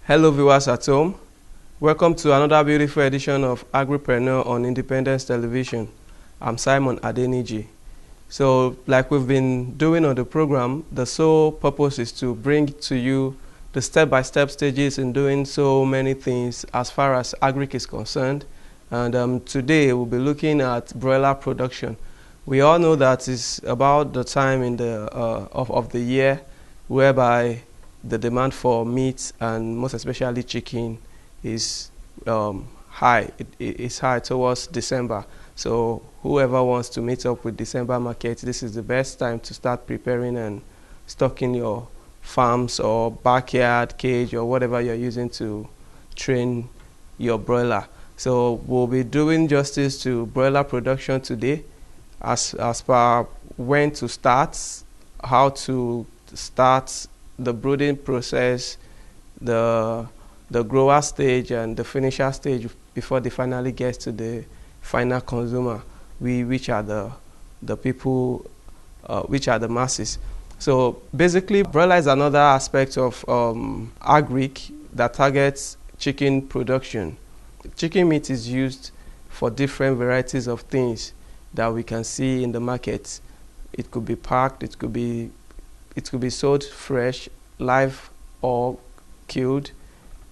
Hello viewers at home, welcome to another beautiful edition of AGRI-PRENEUR on Independence Television. I'm Simon Adeniji. So like we've been doing on the program, the sole purpose is to bring to you the step-by-step stages in doing so many things as far as agric is concerned. And today we'll be looking at broiler production. We all know that it's about the time in the of the year whereby the demand for meat and most especially chicken is high. It's high towards December. So whoever wants to meet up with December market, this is the best time to start preparing and stocking your farms or backyard cage or whatever you're using to train your broiler. So we'll be doing justice to broiler production today as per when to start, how to start the brooding process, the grower stage and the finisher stage before they finally get to the final consumer, which are the people, which are the masses. So basically, broiler is another aspect of agric that targets chicken production. Chicken meat is used for different varieties of things that we can see in the market. It could be packed, it could be sold fresh, live or killed,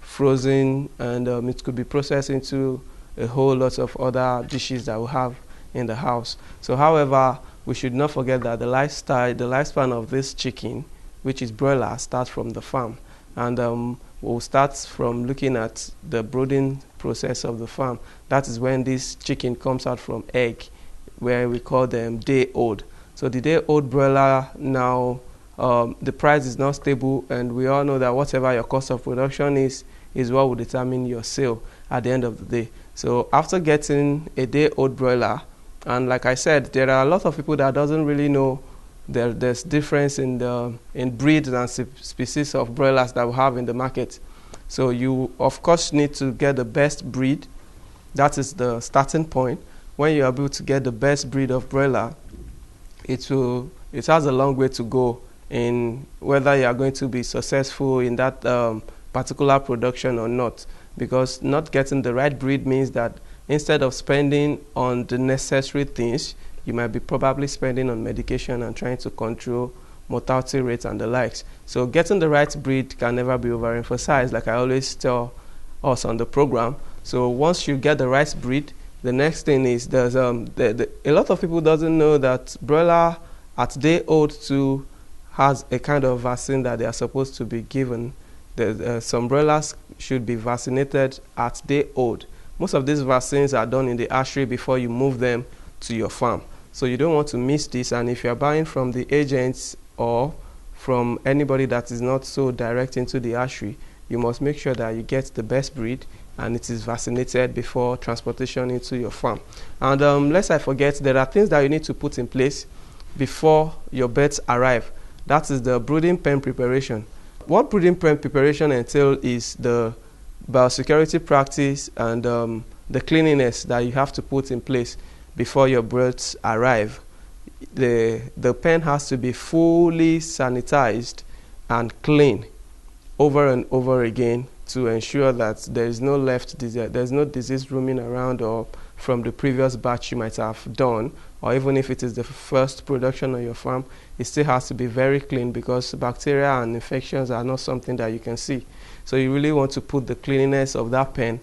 frozen, and it could be processed into a whole lot of other dishes that we have in the house. So however, we should not forget that the lifespan of this chicken, which is broiler, starts from the farm. And we'll start from looking at the brooding process of the farm. That is when this chicken comes out from egg, where we call them day-old. So the day-old broiler now, the price is not stable, and we all know that whatever your cost of production is what will determine your sale at the end of the day. So after getting a day-old broiler, and like I said, there are a lot of people that doesn't really know there's difference in breeds and species of broilers that we have in the market. So you of course need to get the best breed. That is the starting point. When you're able to get the best breed of broiler, it has a long way to go in whether you are going to be successful in that particular production or not, because not getting the right breed means that instead of spending on the necessary things, you might be probably spending on medication and trying to control mortality rates and the likes. So getting the right breed can never be overemphasized, like I always tell us on the program. So once you get the right breed, the next thing is there's a lot of people doesn't know that broiler at day old too has a kind of vaccine that they are supposed to be given. Some broilers should be vaccinated at day old. Most of these vaccines are done in the hatchery before you move them to your farm. So you don't want to miss this, and if you're buying from the agents or from anybody that is not so direct into the hatchery, you must make sure that you get the best breed and it is vaccinated before transportation into your farm. And lest I forget, there are things that you need to put in place before your birds arrive. That is the brooding pen preparation. What brooding pen preparation entails is the biosecurity practice and the cleanliness that you have to put in place before your birds arrive. The pen has to be fully sanitized and clean over and over again to ensure that there is no there's no disease roaming around or from the previous batch you might have done, or even if it is the first production on your farm, it still has to be very clean, because bacteria and infections are not something that you can see. So you really want to put the cleanliness of that pen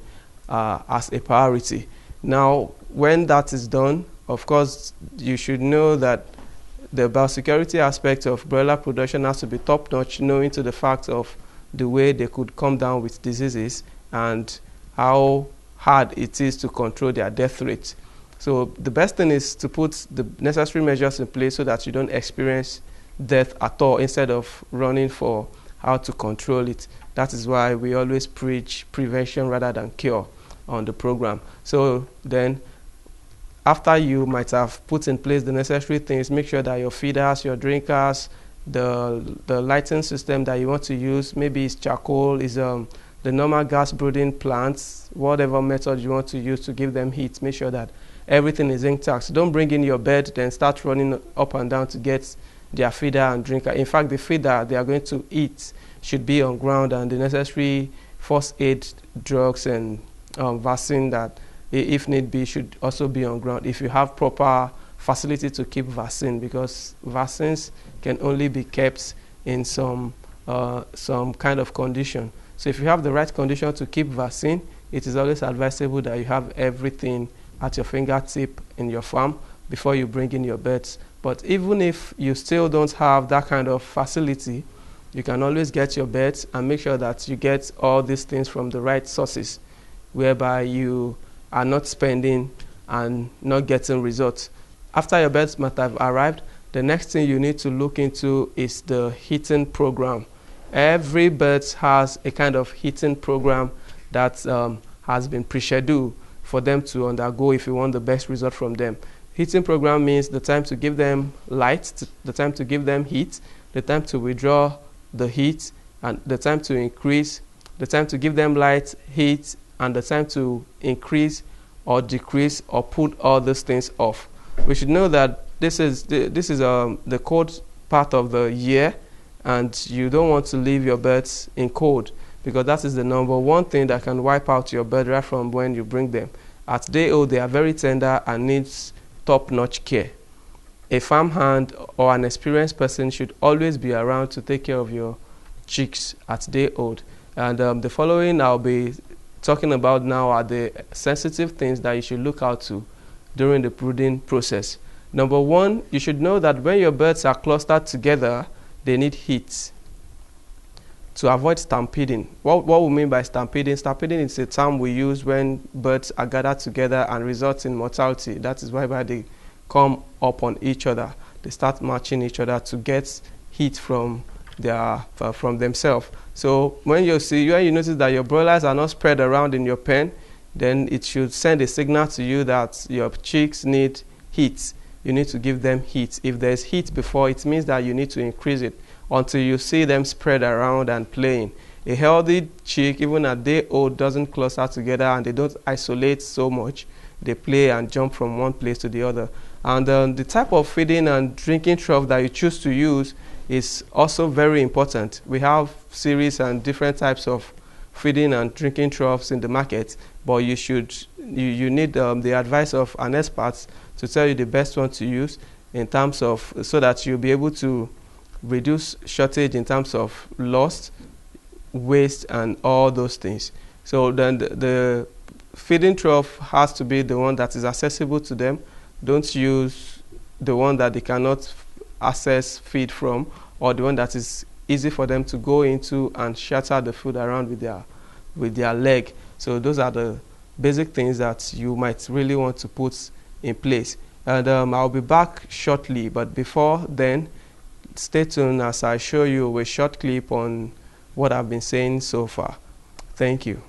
as a priority. Now, when that is done, of course, you should know that the biosecurity aspect of broiler production has to be top-notch, knowing to the fact of the way they could come down with diseases and how hard it is to control their death rate. So the best thing is to put the necessary measures in place so that you don't experience death at all, instead of running for how to control it. That is why we always preach prevention rather than cure on the program. So then, after you might have put in place the necessary things, make sure that your feeders, your drinkers, the lighting system that you want to use, maybe it's charcoal, is the normal gas brooding plants, whatever method you want to use to give them heat, make sure that everything is intact. So don't bring in your bed, then start running up and down to get their feeder and drinker. In fact, the feeder they are going to eat should be on ground, and the necessary first aid drugs and vaccine that, if need be, should also be on ground. If you have proper facility to keep vaccine, because vaccines can only be kept in some kind of condition. So if you have the right condition to keep vaccine, it is always advisable that you have everything at your fingertip in your farm before you bring in your birds. But even if you still don't have that kind of facility, you can always get your birds and make sure that you get all these things from the right sources, whereby you are not spending and not getting results. After your birds might have arrived, the next thing you need to look into is the heating program. Every bird has a kind of heating program that has been pre-scheduled for them to undergo if you want the best result from them. Heating program means the time to give them light, the time to give them heat, the time to withdraw the heat, and the time to increase, the time to give them light, heat, and the time to increase or decrease or put all these things off. We should know that this is the cold part of the year, and you don't want to leave your birds in cold, because that is the number one thing that can wipe out your bird right from when you bring them. At day old, they are very tender and needs top-notch care. A farmhand or an experienced person should always be around to take care of your chicks at day old. And the following I'll be talking about now are the sensitive things that you should look out to during the brooding process. Number one, you should know that when your birds are clustered together, they need heat to avoid stampeding. What we mean by stampeding? Stampeding is a term we use when birds are gathered together and results in mortality. That is why they come up on each other. They start matching each other to get heat from themselves. So when you notice that your broilers are not spread around in your pen, then it should send a signal to you that your chicks need heat. You need to give them heat. If there's heat before, it means that you need to increase it until you see them spread around and playing. A healthy chick, even at day old, doesn't cluster together and they don't isolate so much. They play and jump from one place to the other. And the type of feeding and drinking trough that you choose to use is also very important. We have series and different types of feeding and drinking troughs in the market, but you need the advice of an expert to tell you the best one to use in terms of, so that you'll be able to reduce shortage in terms of loss, waste, and all those things. So then the feeding trough has to be the one that is accessible to them. Don't use the one that they cannot access feed from, or the one that is easy for them to go into and shatter the food around with their leg. So those are the basic things that you might really want to put in place. And I'll be back shortly, but before then, stay tuned as I show you a short clip on what I've been saying so far. Thank you.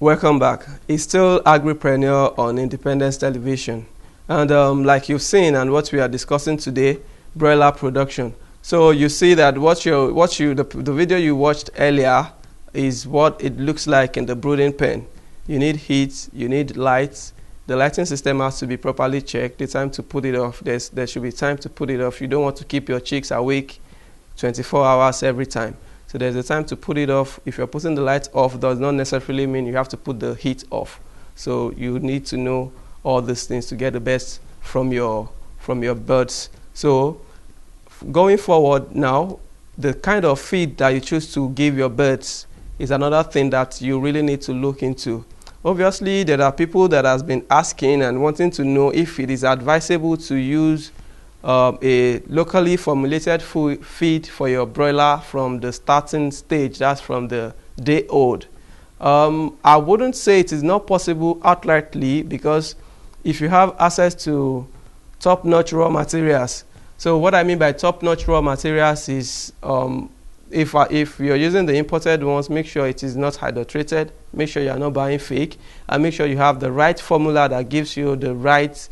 Welcome back. It's still AGRI-PRENEUR on Independence Television. And like you've seen and what we are discussing today, broiler production. So you see that the video you watched earlier is what it looks like in the brooding pen. You need heat, you need lights. The lighting system has to be properly checked. The time to put it off, there should be time to put it off. You don't want to keep your chicks awake 24 hours every time. So there's a time to put it off. If you're putting the lights off, does not necessarily mean you have to put the heat off. So you need to know all these things to get the best from your birds. So going forward now, the kind of feed that you choose to give your birds is another thing that you really need to look into. Obviously, there are people that has been asking and wanting to know if it is advisable to use a locally formulated feed for your broiler from the starting stage, that's from the day old. I wouldn't say it is not possible outrightly, because if you have access to top-notch raw materials. So what I mean by top-notch raw materials is if you're using the imported ones, make sure it is not hydrotreated, make sure you're not buying fake, and make sure you have the right formula that gives you the right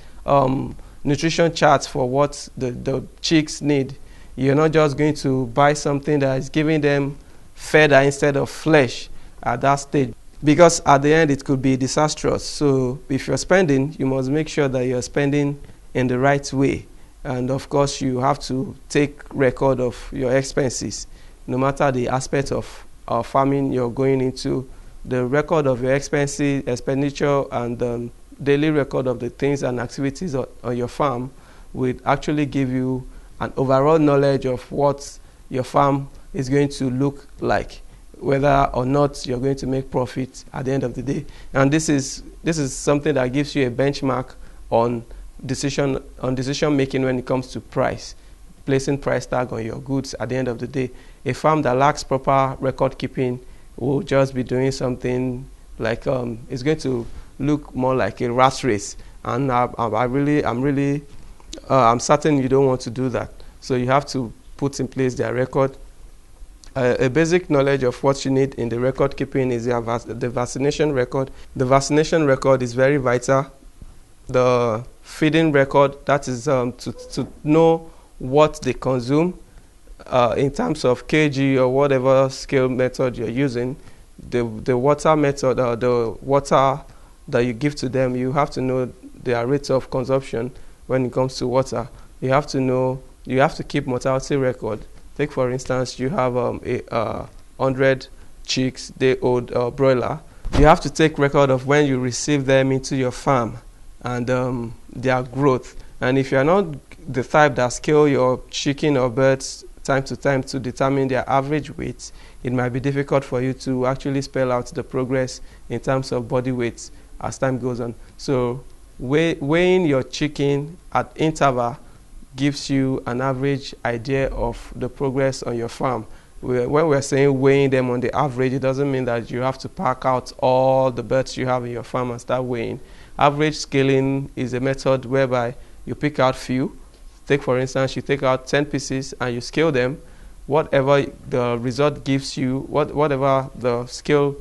nutrition charts for what the chicks need. You're not just going to buy something that is giving them feather instead of flesh at that stage, because at the end it could be disastrous. So if you're spending, you must make sure that you're spending in the right way. And of course, you have to take record of your expenses, no matter the aspect of farming you're going into. The record of your expenditure and daily record of the things and activities on your farm will actually give you an overall knowledge of what your farm is going to look like, whether or not you're going to make profit at the end of the day. And this is something that gives you a benchmark on decision making when it comes to price, placing price tag on your goods at the end of the day. A farm that lacks proper record keeping will just be doing something like it's going to look more like a rat race, and I'm certain you don't want to do that. So you have to put in place their record. A basic knowledge of what you need in the record keeping is the vaccination record. The vaccination record is very vital. The feeding record, that is to know what they consume in terms of kg or whatever scale method you're using. The water method, the water that you give to them, you have to know their rates of consumption when it comes to water. You have to keep mortality record. Take for instance, you have 100 chicks, day old broiler. You have to take record of when you receive them into your farm and their growth. And if you're not the type that scale your chicken or birds time to time to determine their average weight, it might be difficult for you to actually spell out the progress in terms of body weight as time goes on. So weighing your chicken at interval gives you an average idea of the progress on your farm. When we're saying weighing them on the average, it doesn't mean that you have to pack out all the birds you have in your farm and start weighing. Average scaling is a method whereby you pick out few. Take for instance, you take out 10 pieces and you scale them. Whatever the result gives you, whatever the scale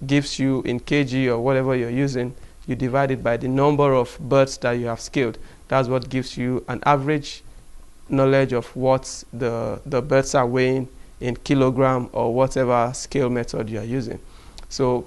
gives you in kg or whatever you're using, you divide it by the number of birds that you have scaled. That's what gives you an average knowledge of what the birds are weighing in kilogram or whatever scale method you are using. So,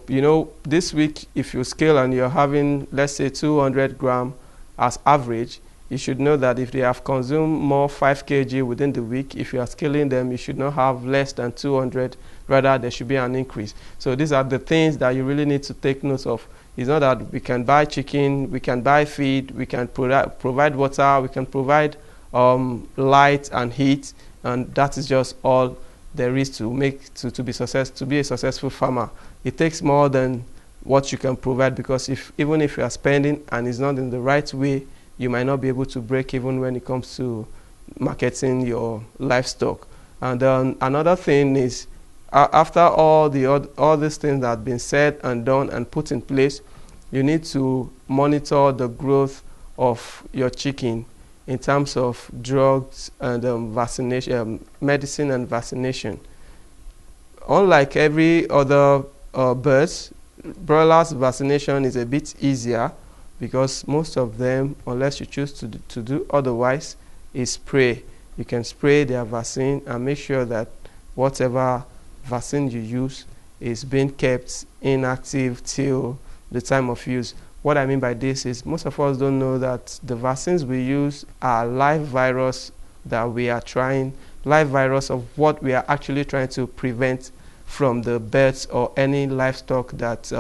this week, if you scale and you're having, let's say, 200 gram as average, you should know that if they have consumed more 5 kg within the week, if you are scaling them, you should not have less than 200. Rather, there should be an increase. So these are the things that you really need to take note of. It's not that we can buy chicken, we can buy feed, we can provide water, we can provide light and heat, and that is just all there is to be a successful farmer. It takes more than what you can provide, because even if you are spending and it's not in the right way, you might not be able to break even when it comes to marketing your livestock. And then another thing is, after all these things that have been said and done and put in place, you need to monitor the growth of your chicken in terms of drugs and vaccination, medicine and vaccination. Unlike every other birds, broilers vaccination is a bit easier because most of them, unless you choose to do otherwise, is spray. You can spray their vaccine and make sure that whatever vaccine you use is being kept inactive till the time of use. What I mean by this is most of us don't know that the vaccines we use are live virus that we are trying, live virus of what we are actually trying to prevent from the birds or any livestock that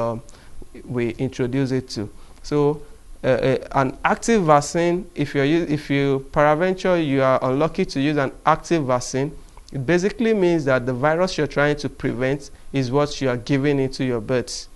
we introduce it to. So an active vaccine, if you peradventure you are unlucky to use an active vaccine, it basically means that the virus you're trying to prevent is what you are giving into your birds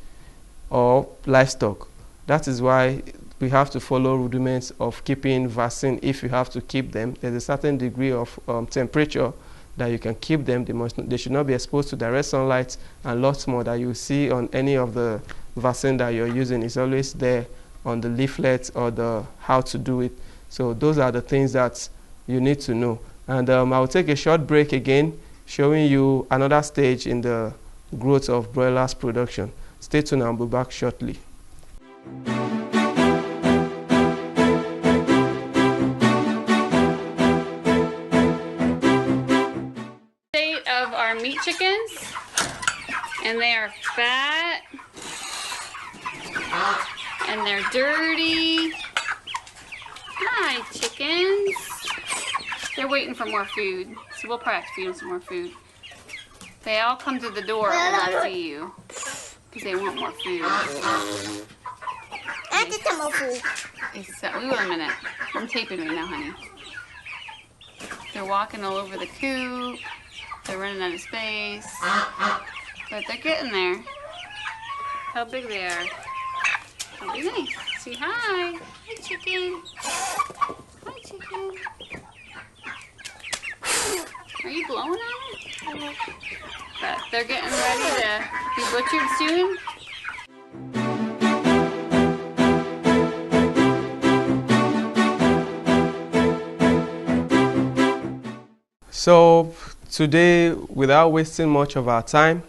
or livestock. That is why we have to follow rudiments of keeping vaccine. If you have to keep them, there's a certain degree of temperature that you can keep them. They should not be exposed to direct sunlight, and lots more that you see on any of the vaccine that you're using is always there on the leaflet or the how to do it. So those are the things that you need to know. And I'll take a short break again, showing you another stage in the growth of broilers production. Stay tuned, I'll be back shortly. State of our meat chickens, and they are fat and they're dirty. Hi, chickens. They're waiting for more food, so we'll probably have to feed them some more food. They all come to the door when they see you because they want more food. I get some more food. We will in a minute. I'm taping right now, honey. They're walking all over the coop. They're running out of space. But they're getting there. How big they are. That'll be nice. Say hi. Hi, chicken. Hi, chicken. Are you blowing on them? But they're getting ready to be butchered soon. So today, without wasting much of our time,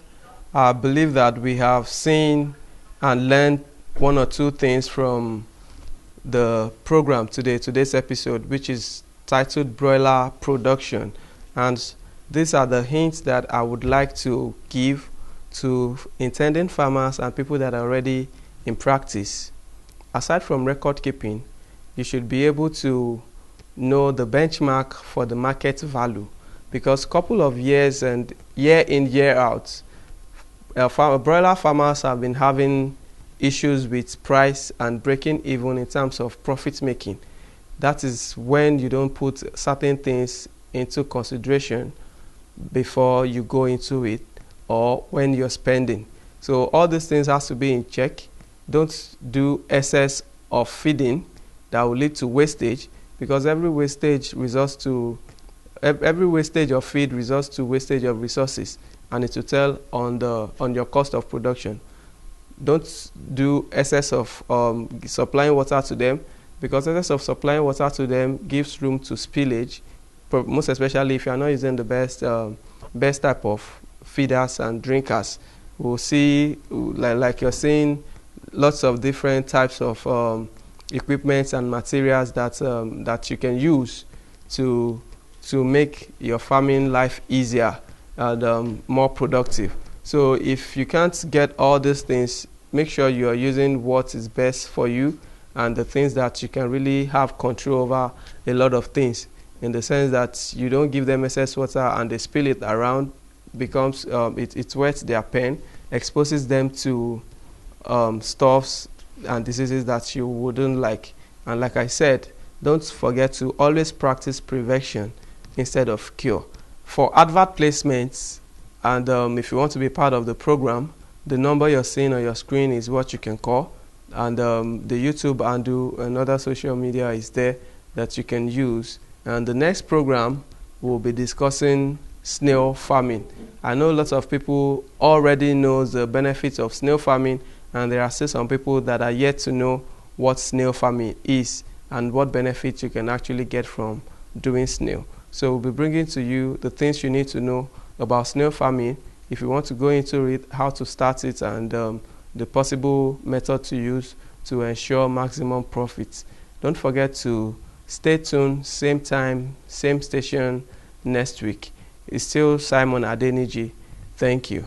I believe that we have seen and learned one or two things from the program today, today's episode, which is titled Broiler Production. And these are the hints that I would like to give to intending farmers and people that are already in practice. Aside from record keeping, you should be able to know the benchmark for the market value, because a couple of years and year in, year out, broiler farmers have been having issues with price and breaking even in terms of profit making. That is when you don't put certain things into consideration before you go into it, or when you're spending. So all these things has to be in check. Don't do excess of feeding that will lead to wastage, because every wastage of feed results to wastage of resources, and it will tell on your cost of production. Don't do excess of supplying water to them, because excess of supplying water to them gives room to spillage, most especially if you are not using the best type of feeders and drinkers. We'll see, like you're seeing, lots of different types of equipment and materials that you can use to make your farming life easier and more productive. So if you can't get all these things, make sure you are using what is best for you and the things that you can really have control over a lot of things, in the sense that you don't give them excess water and they spill it around, becomes it wets their pen, exposes them to stuffs and diseases that you wouldn't like. And like I said, don't forget to always practice prevention instead of cure. For advert placements, and if you want to be part of the program, the number you're seeing on your screen is what you can call, and the YouTube handle and other social media is there that you can use. And the next program will be discussing snail farming. I know lots of people already know the benefits of snail farming, and there are still some people that are yet to know what snail farming is and what benefits you can actually get from doing snail. So we'll be bringing to you the things you need to know about snail farming if you want to go into it, how to start it, and the possible method to use to ensure maximum profits. Don't forget to stay tuned, same time, same station next week. It's still Simon Adeniji. Thank you.